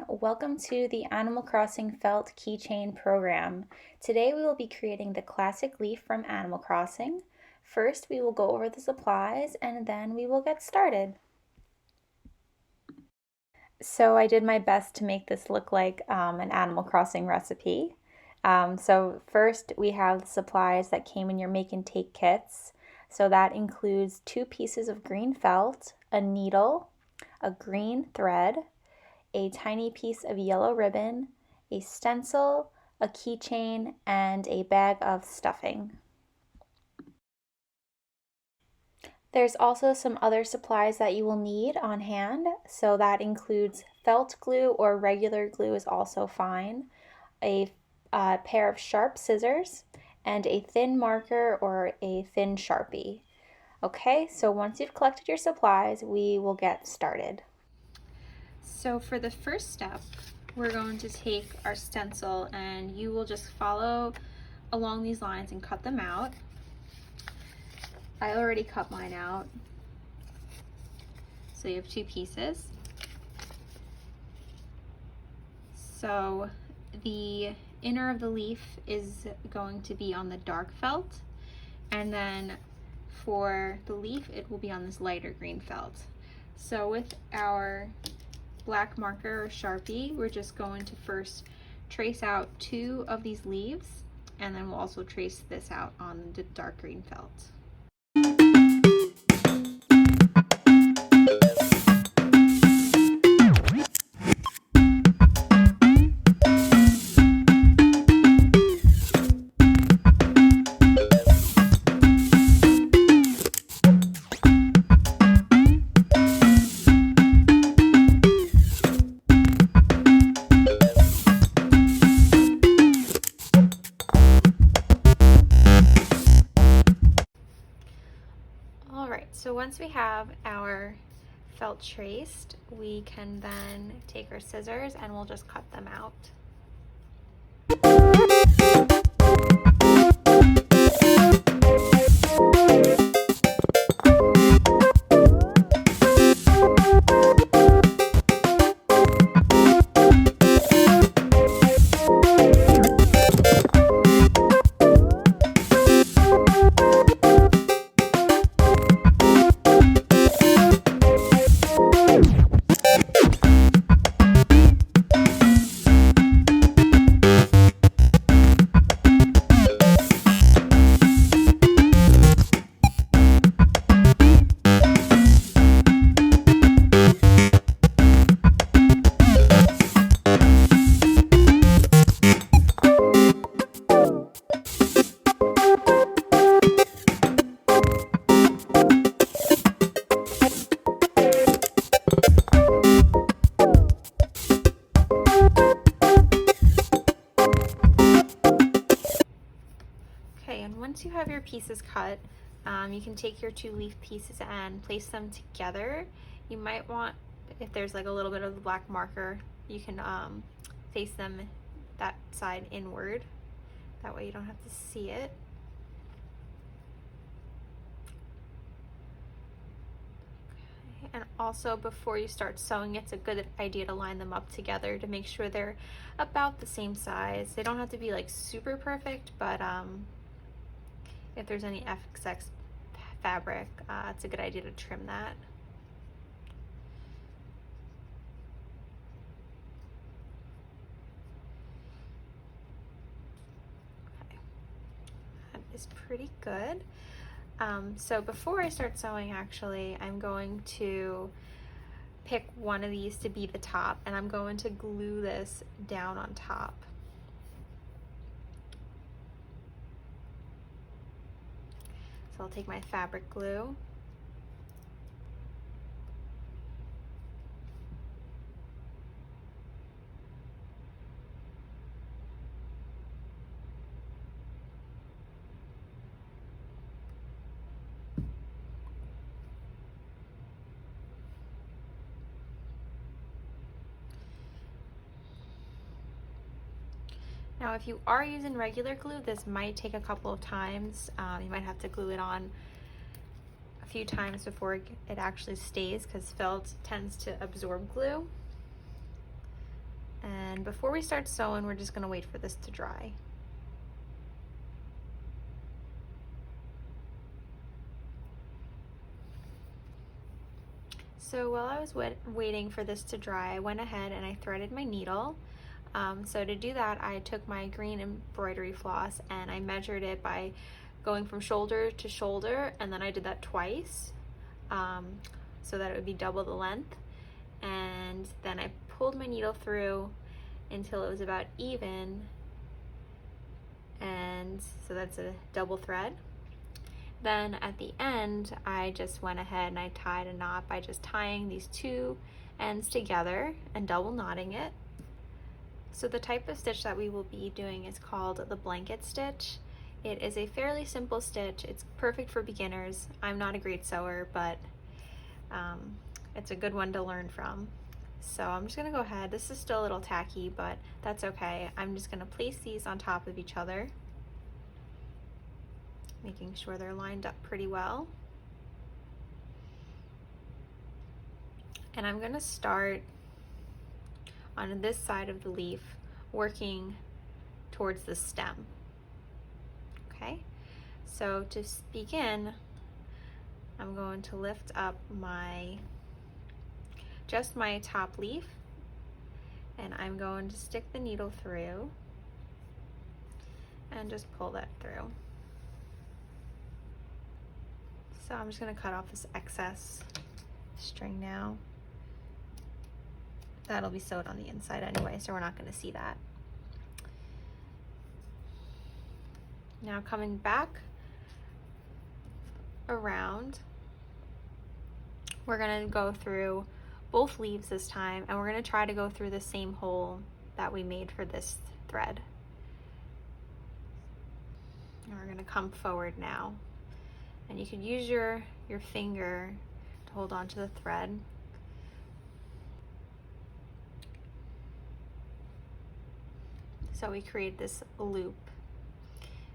welcome to the Animal Crossing Felt Keychain program. Today we will be creating the classic leaf from Animal Crossing. First we will go over the supplies and then we will get started. So I did my best to make this look like an Animal Crossing recipe. So first we have the supplies that came in your make and take kits. So that includes 2 pieces of green felt, a needle, a green thread, a tiny piece of yellow ribbon, a stencil, a keychain, and a bag of stuffing. There's also some other supplies that you will need on hand, so that includes felt glue or regular glue is also fine, a pair of sharp scissors, and a thin marker or a thin Sharpie. Okay, so once you've collected your supplies, we will get started. So for the first step, we're going to take our stencil and you will just follow along these lines and cut them out. I already cut mine out. So you have 2 pieces. So the inner of the leaf is going to be on the dark felt, and then for the leaf it will be on this lighter green felt. So with our black marker or Sharpie, we're just going to first trace out 2 of these leaves, and then we'll also trace this out on the dark green felt. So once we have our felt traced, we can then take our scissors and we'll just cut them out. Once you have your pieces cut, you can take your 2 leaf pieces and place them together. You might want, if there's like a little bit of the black marker, you can face them that side inward. That way you don't have to see it. Okay. And also before you start sewing, it's a good idea to line them up together to make sure they're about the same size. They don't have to be like super perfect, but if there's any excess fabric, it's a good idea to trim that. Okay. That is pretty good. So before I start sewing, actually, I'm going to pick one of these to be the top, and I'm going to glue this down on top. So I'll take my fabric glue. Now, if you are using regular glue, this might take a couple of times. You might have to glue it on a few times before it actually stays, because felt tends to absorb glue. And before we start sewing, we're just gonna wait for this to dry. So while I was waiting for this to dry, I went ahead and I threaded my needle. So to do that, I took my green embroidery floss and I measured it by going from shoulder to shoulder, and then I did that twice so that it would be double the length. And then I pulled my needle through until it was about even, and so that's a double thread. Then at the end, I just went ahead and I tied a knot by just tying these two ends together and double knotting it. So the type of stitch that we will be doing is called the blanket stitch. It is a fairly simple stitch. It's perfect for beginners. I'm not a great sewer, but it's a good one to learn from. So I'm just gonna go ahead. This is still a little tacky, but that's okay. I'm just gonna place these on top of each other, making sure they're lined up pretty well. And I'm gonna start on this side of the leaf, working towards the stem. Okay, so to begin, I'm going to lift up just my top leaf, and I'm going to stick the needle through and just pull that through. So I'm just going to cut off this excess string now. That'll be sewed on the inside anyway, so we're not going to see that. Now coming back around, we're going to go through both leaves this time, and we're going to try to go through the same hole that we made for this thread. And we're going to come forward now, and you could use your finger to hold on to the thread. So we create this loop.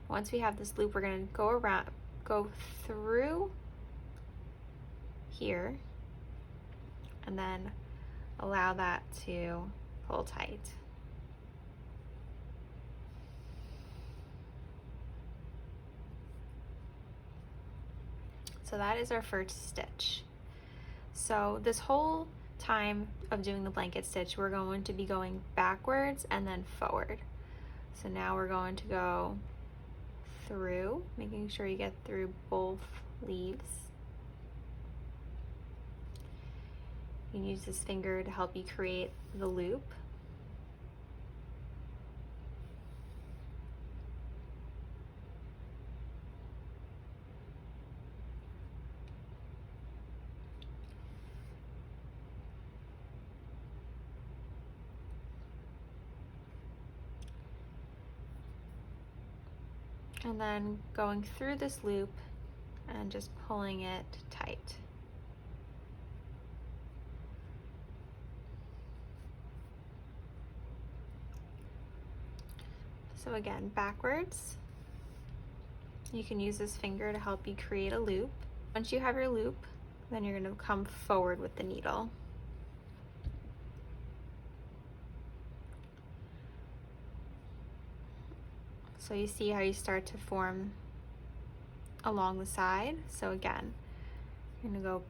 Once we have this loop, we're going to go through here, and then allow that to pull tight. So that is our first stitch. So this whole time of doing the blanket stitch, we're going to be going backwards and then forward. So now we're going to go through, making sure you get through both leaves. You can use this finger to help you create the loop. And then going through this loop and just pulling it tight. So again, backwards. You can use this finger to help you create a loop. Once you have your loop, then you're going to come forward with the needle. So you see how you start to form along the side. So again, you're going to go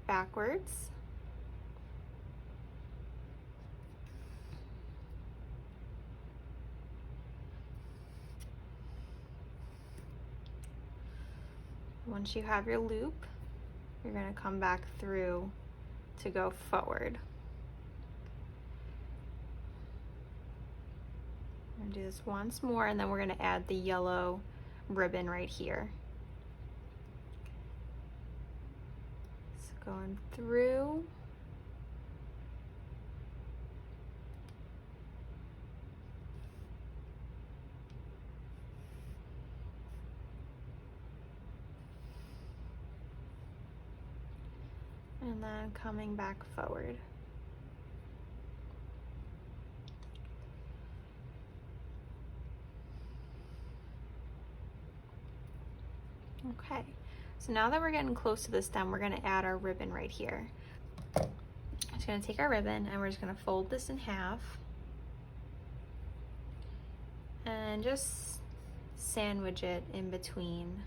backwards. Once you have your loop, you're going to come back through to go forward. I'm going to do this once more, and then we're going to add the yellow ribbon right here. So going through. And then coming back forward. Okay, so now that we're getting close to the stem, we're going to add our ribbon right here. So just going to take our ribbon and we're just going to fold this in half and just sandwich it in between.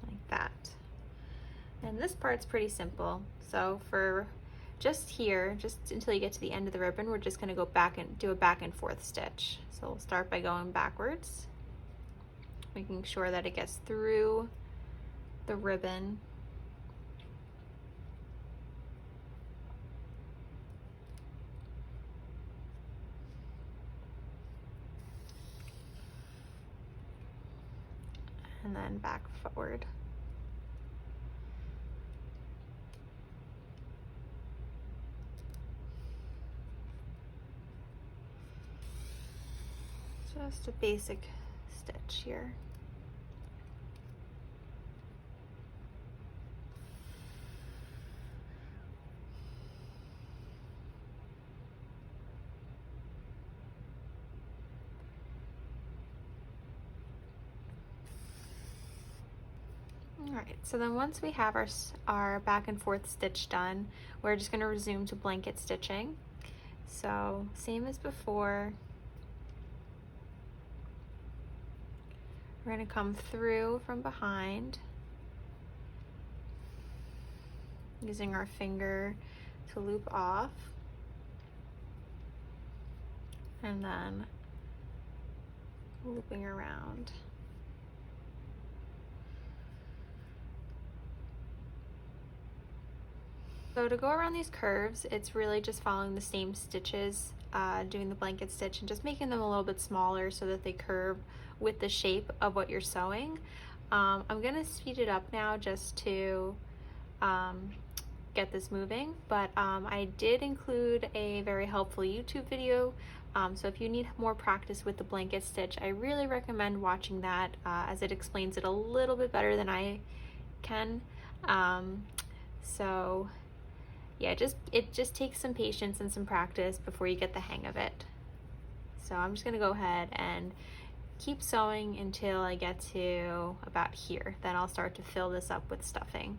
Like that. And this part's pretty simple. So for just here, just until you get to the end of the ribbon, we're just going to go back and do a back and forth stitch. So we'll start by going backwards, making sure that it gets through the ribbon. And then back forward. Just a basic stitch here. Alright, so then once we have our back and forth stitch done, we're just going to resume to blanket stitching. So same as before. We're going to come through from behind, using our finger to loop off, and then looping around. So to go around these curves, it's really just following the same stitches, doing the blanket stitch and just making them a little bit smaller so that they curve with the shape of what you're sewing. I'm going to speed it up now just to get this moving, but I did include a very helpful YouTube video, so if you need more practice with the blanket stitch, I really recommend watching that, as it explains it a little bit better than I can. So yeah, it just takes some patience and some practice before you get the hang of it. So I'm just going to go ahead and keep sewing until I get to about here. Then I'll start to fill this up with stuffing.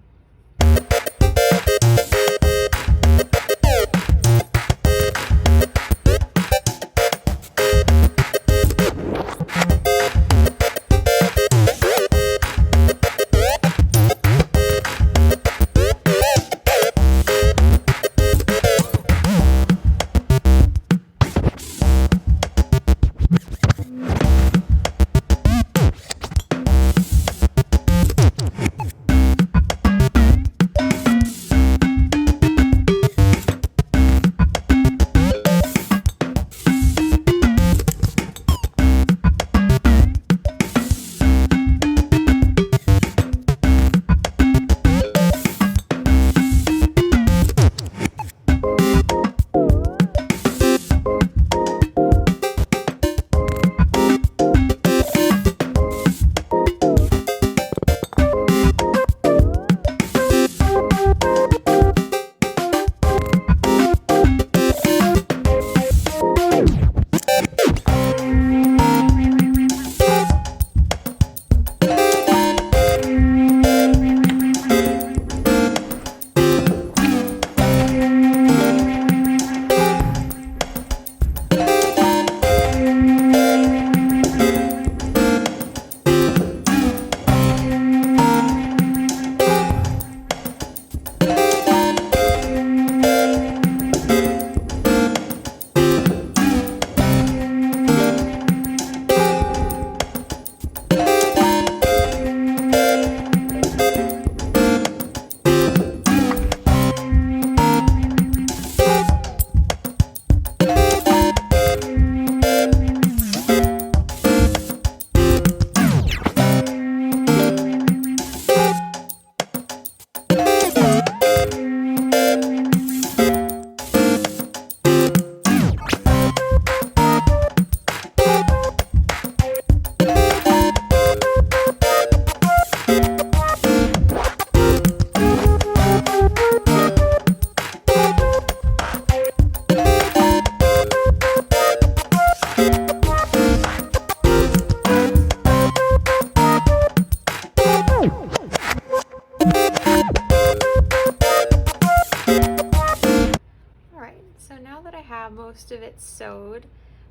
most of it sewed,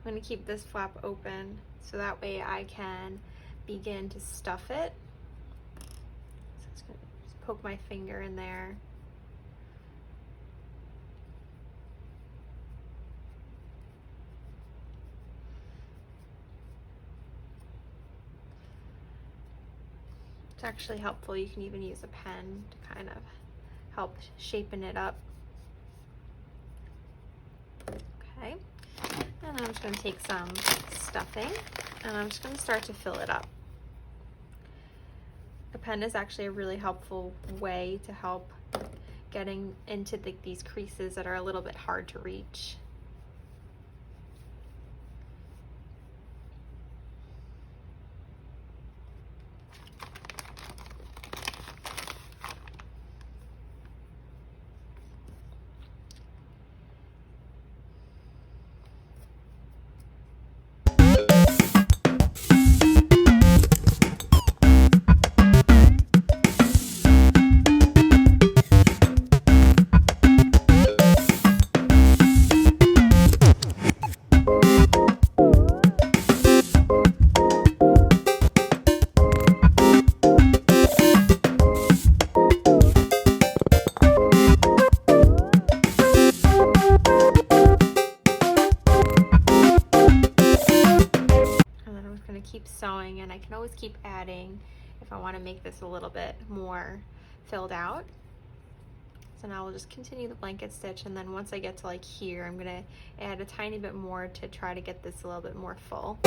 I'm going to keep this flap open so that way I can begin to stuff it. So I'm just going to poke my finger in there. It's actually helpful. You can even use a pen to kind of help shaping it up. Okay, and I'm just going to take some stuffing and I'm just going to start to fill it up. A pen is actually a really helpful way to help getting into these creases that are a little bit hard to reach. Keep sewing, and I can always keep adding if I want to make this a little bit more filled out. So now we'll just continue the blanket stitch, and then once I get to like here, I'm going to add a tiny bit more to try to get this a little bit more full.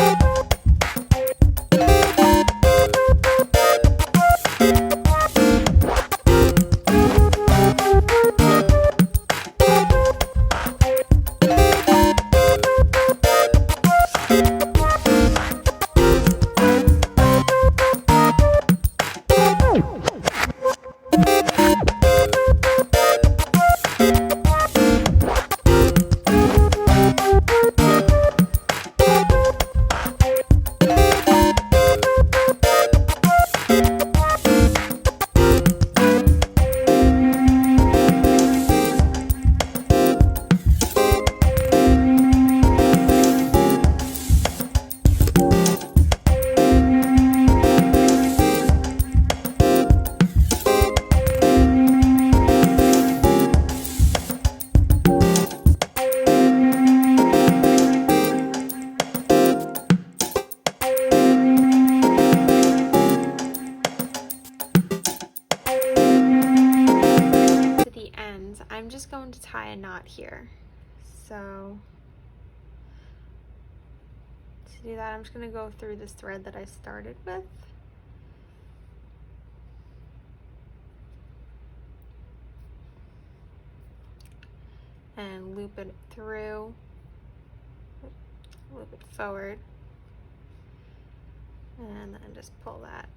I'm just going to tie a knot here. So to do that, I'm just going to go through this thread that I started with. And loop it through, loop it forward, and then just pull that.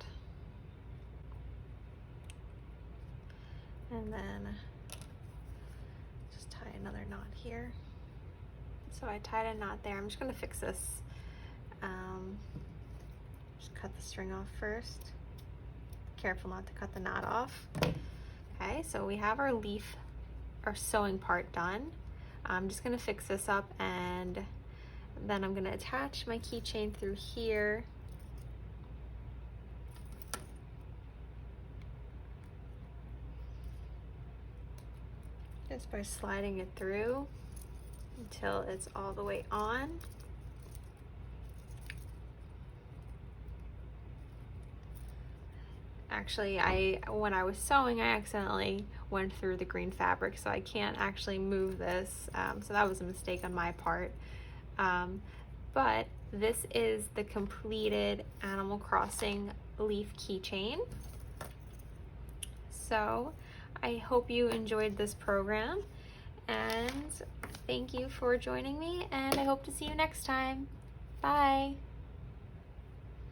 And then tie another knot here. So I tied a knot there. I'm just going to fix this. Just cut the string off first. Careful not to cut the knot off. Okay, so we have our leaf, our sewing part done. I'm just going to fix this up, and then I'm going to attach my keychain through here. Just by sliding it through until it's all the way on. Actually, when I was sewing, I accidentally went through the green fabric, so I can't actually move this. So that was a mistake on my part. But this is the completed Animal Crossing leaf keychain. So I hope you enjoyed this program, and thank you for joining me, and I hope to see you next time. Bye.